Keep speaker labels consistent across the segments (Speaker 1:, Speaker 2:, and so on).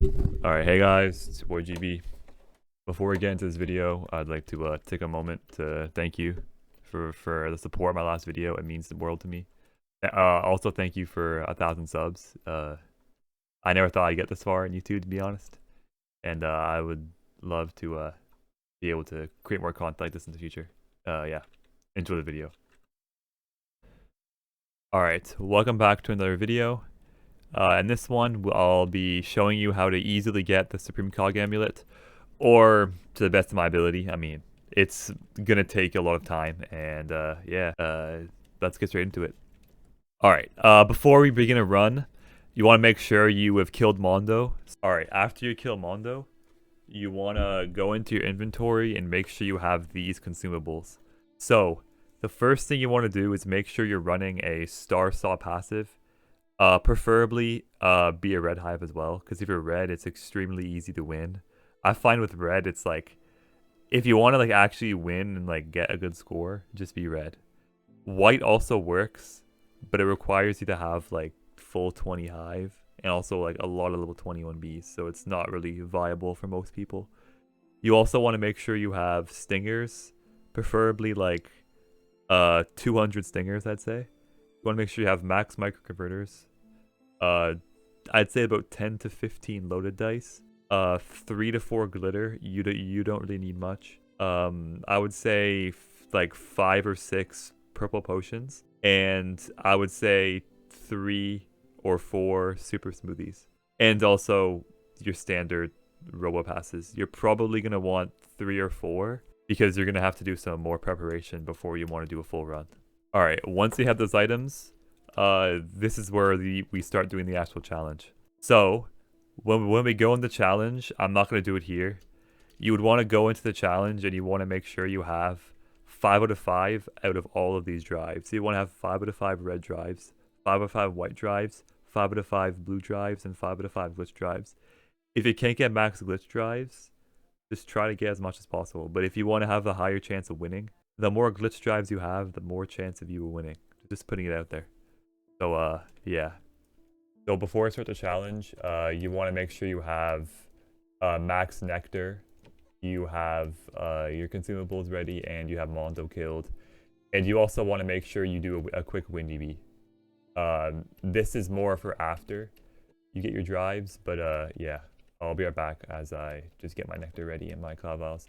Speaker 1: Alright, hey guys, it's your boy GB. Before we get into this video, I'd like to take a moment to thank you for the support of my last video. It means the world to me. Also thank you for 1,000 subs. I never thought I'd get this far in YouTube, to be honest. And I would love to be able to create more content like this in the future. Yeah, enjoy the video. Alright, welcome back to another video. In this one, I'll be showing you how to easily get the Supreme Cog Amulet, or to the best of my ability. I mean, it's gonna take a lot of time, and yeah, let's get straight into it. Alright, before we begin a run, you want to make sure you have killed Mondo. Alright, after you kill Mondo, you want to go into your inventory and make sure you have these consumables. So, the first thing you want to do is make sure you're running a Star Saw passive. Preferably be a red hive as well, because if you're red, it's extremely easy to win. I find with red, it's like, if you want to like actually win and like get a good score, just be red. White also works, but it requires you to have like full 20 hive and also like a lot of level 21 bees, so it's not really viable for most people. You also want to make sure you have stingers, preferably like 200 stingers, I'd say. You want to make sure you have max microconverters. I'd say about 10 to 15 loaded dice. 3 to 4 glitter. You don't really need much. I would say like 5 or 6 purple potions, and I would say 3 or 4 super smoothies, and also your standard Robo passes. You're probably gonna want 3 or 4 because you're gonna have to do some more preparation before you want to do a full run. All right, once you have those items, this is where we start doing the actual challenge. So, when we go in the challenge, I'm not going to do it here. You would want to go into the challenge and you want to make sure you have 5 out of 5 out of all of these drives. So you want to have 5 out of 5 red drives, 5 out of 5 white drives, 5 out of 5 blue drives, and 5 out of 5 glitch drives. If you can't get max glitch drives, just try to get as much as possible. But if you want to have a higher chance of winning, the more glitch drives you have, the more chance of you winning. Just putting it out there. So, yeah. So before I start the challenge, you want to make sure you have max nectar, you have your consumables ready, and you have Mondo killed. And you also want to make sure you do a quick windy bee. This is more for after you get your drives, but yeah. I'll be right back as I just get my nectar ready and my cloud vials.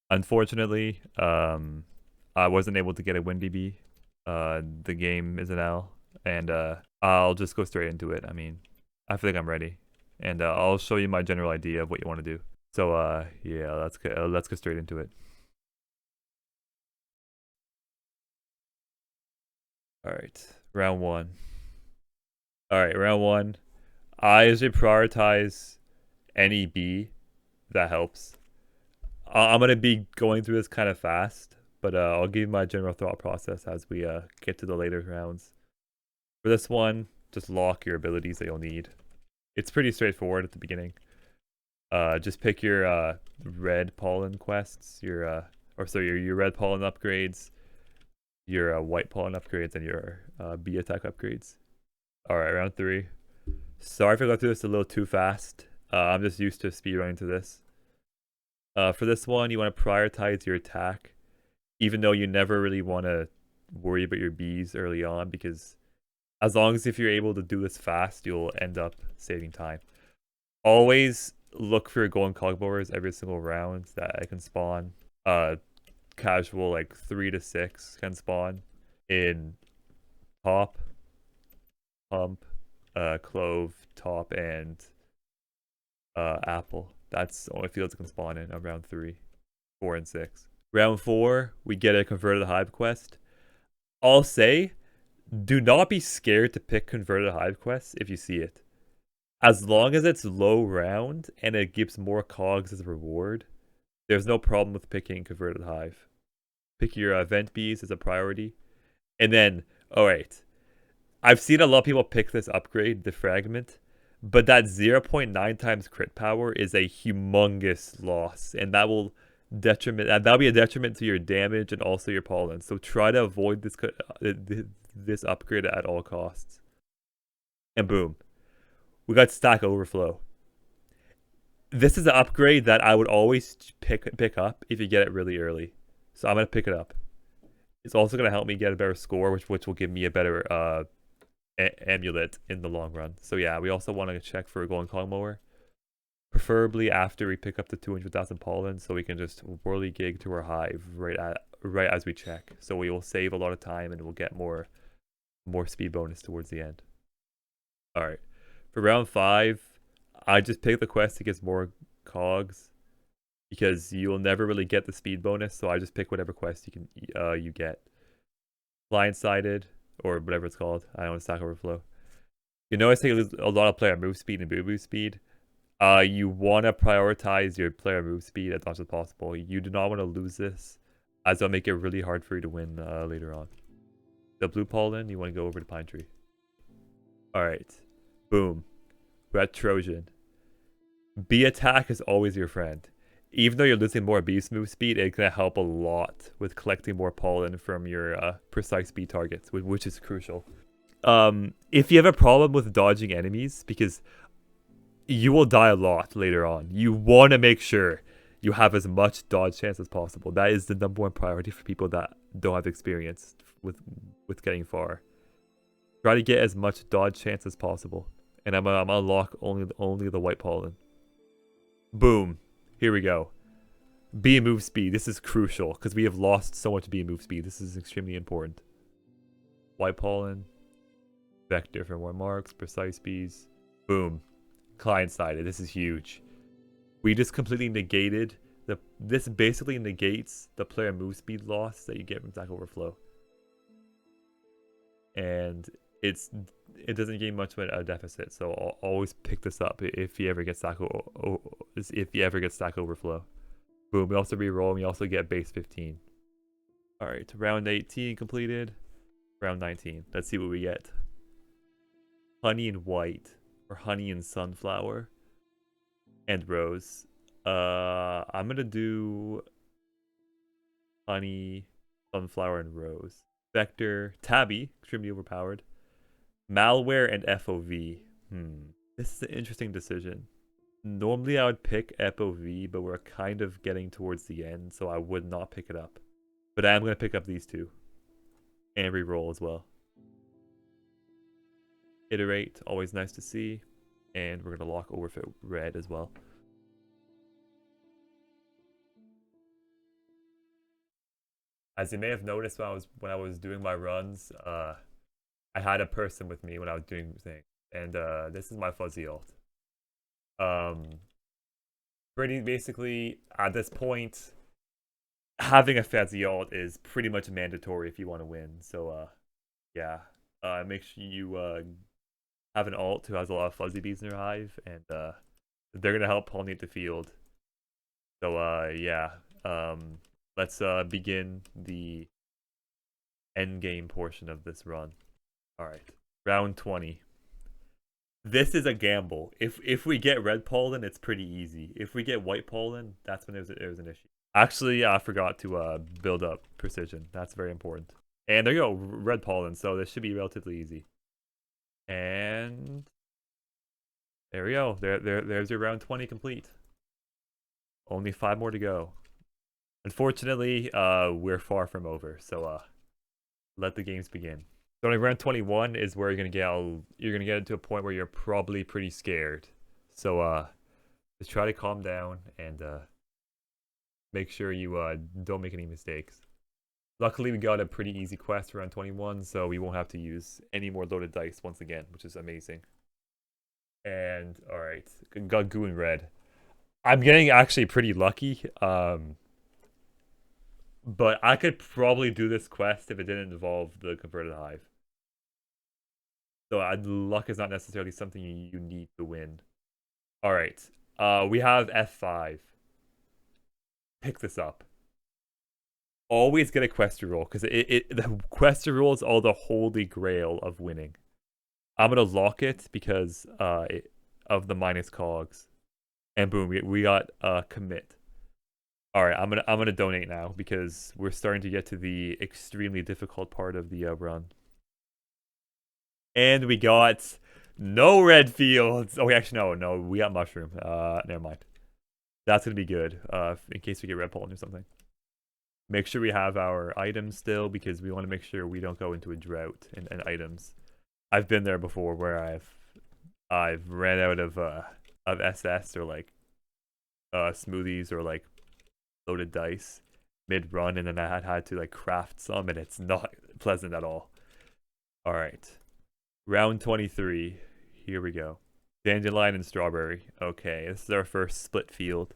Speaker 1: Unfortunately, I wasn't able to get a windy bee. The game is an L, and I'll just go straight into it. I mean, I feel like I'm ready, and I'll show you my general idea of what you want to do. So yeah, let's get straight into it. All right, round one. All right, round one. I usually prioritize any bee that helps. I'm gonna be going through this kind of fast, but I'll give you my general thought process as we get to the later rounds. For this one, just lock your abilities that you'll need. It's pretty straightforward at the beginning. Just pick your red pollen quests, your red pollen upgrades, your white pollen upgrades, and your bee attack upgrades. Alright, round 3. Sorry if I got through this a little too fast. I'm just used to speedrunning to this. For this one, you want to prioritize your attack, even though you never really want to worry about your bees early on, because as long as if you're able to do this fast, you'll end up saving time. Always look for your golden cogbowers every single round that I can spawn. Casual like 3 to 6 can spawn in top, pump, clove, top, and apple. That's the only fields that can spawn in round 3, 4, and 6. Round 4, we get a converted hive quest. I'll say, do not be scared to pick converted hive quests if you see it. As long as it's low round and it gives more cogs as a reward, there's no problem with picking converted hive. Pick your event bees as a priority. And then, alright, I've seen a lot of people pick this upgrade, the fragment, but that 0.9 times crit power is a humongous loss, and that'll be a detriment to your damage and also your pollen. So try to avoid this upgrade at all costs. And boom, We got Stack Overflow. This is an upgrade that I would always pick up if you get it really early. So I'm gonna pick it up. It's also gonna help me get a better score, which will give me a better amulet in the long run. So yeah, we also want to check for a golden cog mower, preferably after we pick up the 200,000 pollen, so we can just whirly gig to our hive right as we check. So we will save a lot of time and we'll get more speed bonus towards the end. All right, for round 5, I just picked the quest to get more cogs because you'll never really get the speed bonus. So I just pick whatever quest you get. Client-sided, or whatever it's called. I don't want Stack Overflow. You notice they lose a lot of player move speed and boo speed. You want to prioritize your player move speed as much as possible. You do not want to lose this, as it'll make it really hard for you to win later on. The blue pollen, you want to go over to Pine Tree. Alright. Boom. We're at Trojan. Bee attack is always your friend. Even though you're losing more beast move speed, it's going to help a lot with collecting more pollen from your precise bee targets, which is crucial. If you have a problem with dodging enemies, because you will die a lot later on, you want to make sure you have as much dodge chance as possible. That is the #1 priority for people that don't have experience with getting far. Try to get as much dodge chance as possible. And I'm gonna unlock only the white pollen. Boom. Here we go. Bee move speed. This is crucial because we have lost so much bee move speed. This is extremely important. White pollen. Vector for more marks. Precise bees. Boom. Client-sided. This is huge. We just completely negated this basically negates the player move speed loss that you get from Stack Overflow. And it doesn't gain much of a deficit, so I'll always pick this up if you ever get Stack Overflow. Boom, we also reroll and we also get base 15. Alright, round 18 completed. Round 19. Let's see what we get. Honey and white, or honey and sunflower, and rose. I'm gonna do honey, sunflower, and rose. Vector, Tabby, extremely overpowered. Malware and FOV. This is an interesting decision. Normally I would pick FOV, but we're kind of getting towards the end, so I would not pick it up. But I am going to pick up these two. And reroll as well. Iterate, always nice to see. And we're going to lock overfit red as well. As you may have noticed when I was doing my runs, I had a person with me when I was doing things, and this is my fuzzy alt. Pretty basically at this point, having a fuzzy alt is pretty much mandatory if you want to win. So yeah, make sure you have an alt who has a lot of fuzzy bees in their hive, and they're gonna help pollinate the field. So yeah, let's begin the end game portion of this run. Alright, round 20. This is a gamble. If we get red pollen, it's pretty easy. If we get white pollen, that's when there's an issue. Actually, I forgot to build up precision. That's very important. And there you go, red pollen. So this should be relatively easy. And there we go. There's your round 20 complete. Only 5 more to go. Unfortunately, we're far from over. So let the games begin. So in round 21 is where you're gonna get to a point where you're probably pretty scared. So just try to calm down and make sure you don't make any mistakes. Luckily, we got a pretty easy quest around 21, so we won't have to use any more loaded dice once again, which is amazing. And alright, got goo in red. I'm getting actually pretty lucky. But I could probably do this quest if it didn't involve the converted hive. So luck is not necessarily something you need to win. Alright, we have F5. Pick this up. Always get a quest roll, because the quest roll is all the holy grail of winning. I'm gonna lock it because of the minus cogs. And boom, we got commit. Alright, I'm gonna donate now because we're starting to get to the extremely difficult part of the run. And we got No red fields. Oh, actually, no. We got mushroom. Never mind. That's gonna be good. In case we get red pollen or something. Make sure we have our items still because we want to make sure we don't go into a drought in items. I've been there before where I've ran out of SS or like smoothies or like loaded dice mid run, and then I had to like craft some, and it's not pleasant at all. All right, round 23. Here we go. Dandelion and strawberry. Okay, this is our first split field.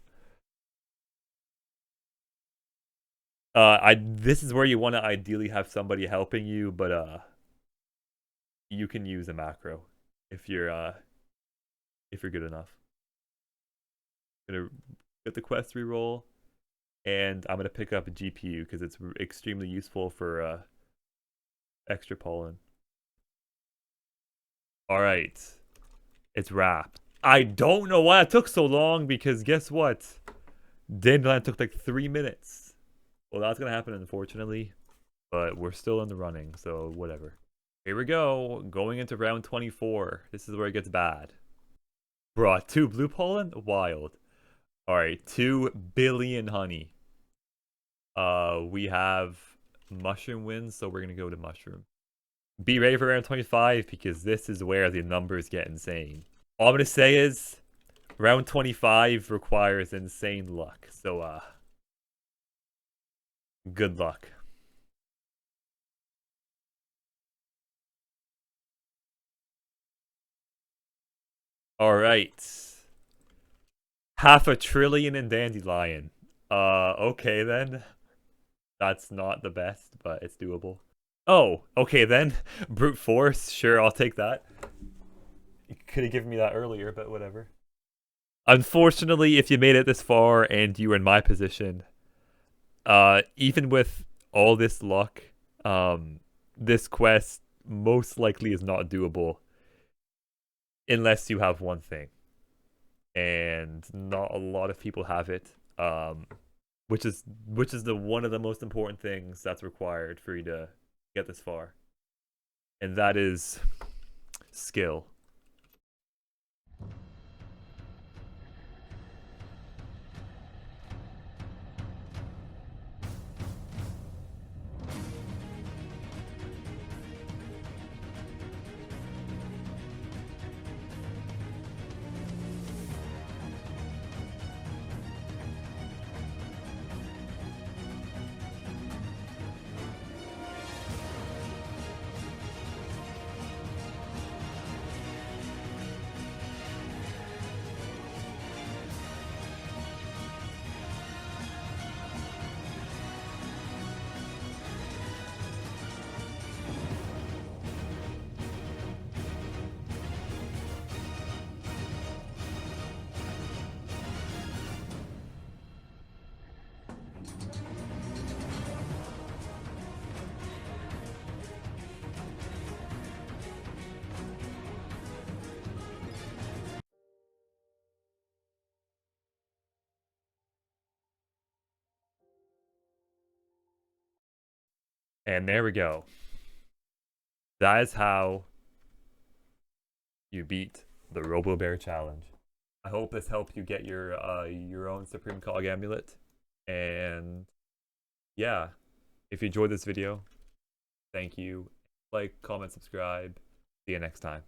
Speaker 1: This is where you want to ideally have somebody helping you, but you can use a macro if you're good enough. Gonna get the quest reroll, and I'm gonna pick up a GPU because it's extremely useful for extra pollen. All right, it's wrapped. I don't know why it took so long because guess what? Dandelion took like 3 minutes. Well, that's gonna happen unfortunately, but we're still in the running, so whatever. Here we go, going into round 24. This is where it gets bad. Bruh, 2 blue pollen? Wild. Alright, 2 billion honey. We have mushroom wins, so we're gonna go to mushroom. Be ready for round 25 because this is where the numbers get insane. All I'm gonna say is round 25 requires insane luck, so good luck. Alright. 500 billion in dandelion. Okay then. That's not the best, but it's doable. Oh, okay then. Brute force. Sure, I'll take that. You could have given me that earlier, but whatever. Unfortunately, if you made it this far and you were in my position, even with all this luck, this quest most likely is not doable unless you have one thing. And not a lot of people have it. Which is the one of the most important things that's required for you to get this far, and that is skill. And there we go. That is how you beat the Robo Bear challenge. I hope this helped you get your own Supreme Cog Amulet. And yeah, if you enjoyed this video, thank you. Like, comment, subscribe. See you next time.